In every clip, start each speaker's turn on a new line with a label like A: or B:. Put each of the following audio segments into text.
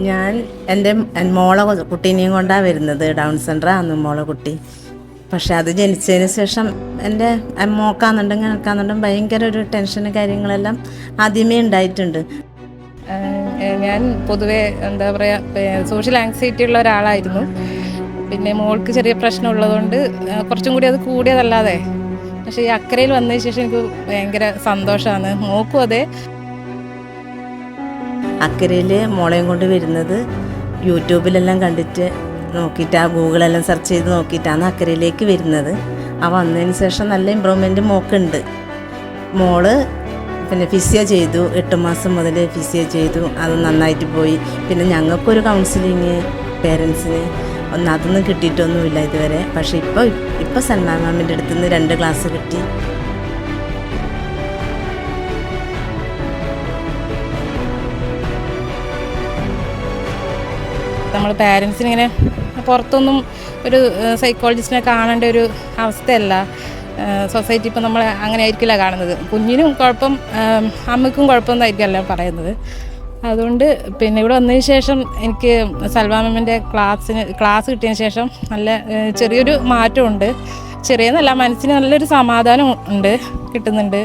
A: ഞാൻ എൻ്റെ മോളെ കുട്ടീനെയും കൊണ്ടാണ് വരുന്നത്. ഡൗൺ സെൻ്ററാണ് മോളെ കുട്ടി. പക്ഷെ അത് ജനിച്ചതിന് ശേഷം എൻ്റെ മോക്കാന്നുണ്ടെങ്കിൽ എനിക്കാന്നുണ്ടെങ്കിൽ ഭയങ്കര ഒരു ടെൻഷനും കാര്യങ്ങളെല്ലാം ആദ്യമേ ഉണ്ടായിട്ടുണ്ട്.
B: ഞാൻ പൊതുവേ എന്താ പറയുക, സോഷ്യൽ ആങ്സൈറ്റി ഉള്ള ഒരാളായിരുന്നു. പിന്നെ മോൾക്ക് ചെറിയ പ്രശ്നം ഉള്ളതുകൊണ്ട് കുറച്ചും കൂടി അത് കൂടിയതല്ലാതെ. പക്ഷേ ഈ അക്കരയിൽ വന്നതിന് ശേഷം എനിക്ക് ഭയങ്കര സന്തോഷമാണ്. മോക്കും അതെ.
A: അക്കരയിൽ മോളെയും കൊണ്ട് വരുന്നത് യൂട്യൂബിലെല്ലാം കണ്ടിട്ട് നോക്കിയിട്ട് ഗൂഗിളെല്ലാം സെർച്ച് ചെയ്ത് നോക്കിയിട്ടാണ് അക്കരയിലേക്ക് വരുന്നത്. വന്നതിന് ശേഷം നല്ല ഇമ്പ്രൂവ്മെൻറ്റ് മോക്കുണ്ട്. മോള് പിന്നെ ഫിസിയോ ചെയ്തു, 8 മാസം മുതൽ ഫിസിയോ ചെയ്തു. അത് നന്നായിട്ട് പോയി. പിന്നെ ഞങ്ങൾക്കൊരു കൗൺസിലിങ് പേരൻസിന് അതൊന്നും കിട്ടിയിട്ടൊന്നുമില്ല ഇതുവരെ. പക്ഷേ ഇപ്പോൾ സൽമാൻ മാമിൻ്റെ അടുത്ത് നിന്ന് 2 ക്ലാസ് കിട്ടി.
B: നമ്മൾ പാരൻസിനിങ്ങനെ പുറത്തൊന്നും ഒരു സൈക്കോളജിസ്റ്റിനെ കാണേണ്ട ഒരു അവസ്ഥയല്ല. സൊസൈറ്റി ഇപ്പം നമ്മൾ അങ്ങനെ ആയിരിക്കില്ല കാണുന്നത്. കുഞ്ഞിനും കുഴപ്പം, അമ്മയ്ക്കും കുഴപ്പമൊന്നായിരിക്കുമല്ലോ പറയുന്നത്. അതുകൊണ്ട് പിന്നെ ഇവിടെ വന്നതിന് ശേഷം എനിക്ക് സൽമാൻ മാമിൻ്റെ ക്ലാസ് കിട്ടിയതിന് ശേഷം നല്ല ചെറിയൊരു മാറ്റമുണ്ട്. ചെറിയെന്നല്ല, മനസ്സിന് നല്ലൊരു സമാധാനം ഉണ്ട്, കിട്ടുന്നുണ്ട്.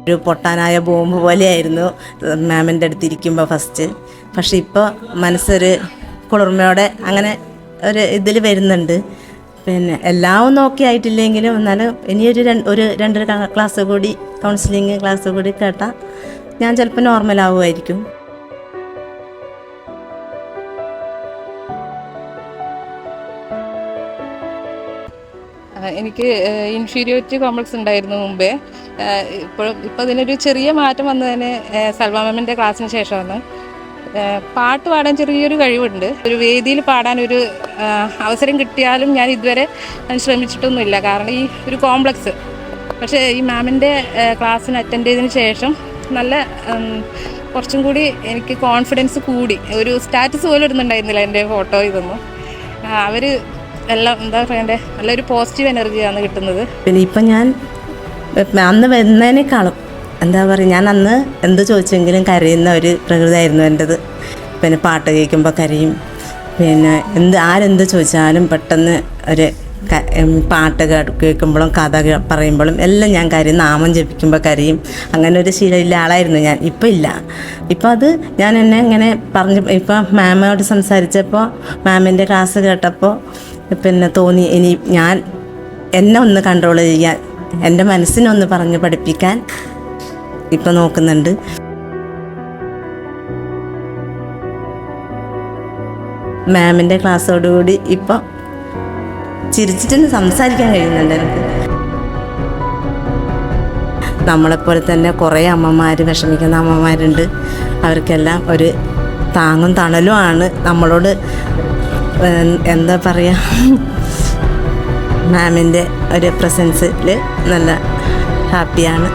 A: ഒരു പൊട്ടാനായ ബോംബ് പോലെയായിരുന്നു മാമിൻ്റെ അടുത്തിരിക്കുമ്പോൾ ഫസ്റ്റ്. പക്ഷെ ഇപ്പോൾ മനസ്സൊരു കുളിർമയോടെ അങ്ങനെ ഒരു ഇതിൽ വരുന്നുണ്ട്. പിന്നെ എല്ലാം നോക്കി ആയിട്ടില്ലെങ്കിലും എന്നാലും ഇനിയൊരു 2 ക്ലാസ് കൂടി, കൗൺസിലിങ് ക്ലാസ് കൂടി കേട്ടാൽ ഞാൻ ചിലപ്പോൾ നോർമലാവുമായിരിക്കും.
B: എനിക്ക് ഇൻഫീരിയോറിറ്റി കോംപ്ലക്സ് ഉണ്ടായിരുന്നു മുമ്പേ. ഇപ്പോൾ അതിനൊരു ചെറിയ മാറ്റം വന്നതിന് സൽമാൻ മാമിൻ്റെ ക്ലാസ്സിന് ശേഷമാണ്. പാട്ട് പാടാൻ ചെറിയൊരു കഴിവുണ്ട്. ഒരു വേദിയിൽ പാടാനൊരു അവസരം കിട്ടിയാലും ഞാൻ ഇതുവരെ ശ്രമിച്ചിട്ടൊന്നുമില്ല, കാരണം ഈ ഒരു കോംപ്ലക്സ്. പക്ഷേ ഈ മാമിൻ്റെ ക്ലാസ്സിന് അറ്റൻഡ് ചെയ്തതിന് ശേഷം നല്ല കുറച്ചും കൂടി എനിക്ക് കോൺഫിഡൻസ് കൂടി. ഒരു സ്റ്റാറ്റസ് പോലും ഇടുന്നുണ്ടായിരുന്നില്ല എൻ്റെ ഫോട്ടോ ഇതൊന്നും. അവർ എല്ലാം എന്താ പറയണ്ടേ, നല്ലൊരു പോസിറ്റീവ് എനർജിയാണ് കിട്ടുന്നത്.
A: പിന്നെ ഇപ്പം ഞാൻ അന്ന് വരുന്നതിനേക്കാളും എന്താ പറയുക, ഞാൻ അന്ന് എന്ത് ചോദിച്ചെങ്കിലും കരയുന്ന ഒരു പ്രകൃതിയായിരുന്നു എൻ്റെത്. പിന്നെ പാട്ട് കേൾക്കുമ്പോൾ കരയും. പിന്നെ ആരെന്ത് ചോദിച്ചാലും പെട്ടെന്ന് ഒരു പാട്ട് കേൾക്കുമ്പോഴും കഥ പറയുമ്പോഴും എല്ലാം ഞാൻ കരയും. നാമം ജപിക്കുമ്പോൾ കരയും. അങ്ങനെ ഒരു ശീലമില്ല ആളായിരുന്നു ഞാൻ. ഇപ്പം ഇല്ല. ഇപ്പം അത് ഞാൻ എന്നെ ഇങ്ങനെ ഇപ്പം മാമോട് സംസാരിച്ചപ്പോൾ, മാമിൻ്റെ ക്ലാസ് കേട്ടപ്പോൾ പിന്നെ തോന്നി ഇനി ഞാൻ എന്നെ ഒന്ന് കൺട്രോൾ ചെയ്യാൻ, എൻ്റെ മനസ്സിനൊന്ന് പറഞ്ഞ് പഠിപ്പിക്കാൻ ഇപ്പം നോക്കുന്നുണ്ട്. മാമിൻ്റെ ക്ലാസ്സോടുകൂടി ഇപ്പം ചിരിച്ചിട്ട് സംസാരിക്കാൻ കഴിയുന്നുണ്ട് എനിക്ക്. നമ്മളെപ്പോലെ തന്നെ കുറേ അമ്മമാർ, വിഷമിക്കുന്ന അമ്മമാരുണ്ട്. അവർക്കെല്ലാം ഒരു താങ്ങും തണലും ആണ് നമ്മളോട്. എന്താ പറയുക, മാമിൻ്റെ ഒരു പ്രസൻസിൽ നല്ല ഹാപ്പിയാണ്.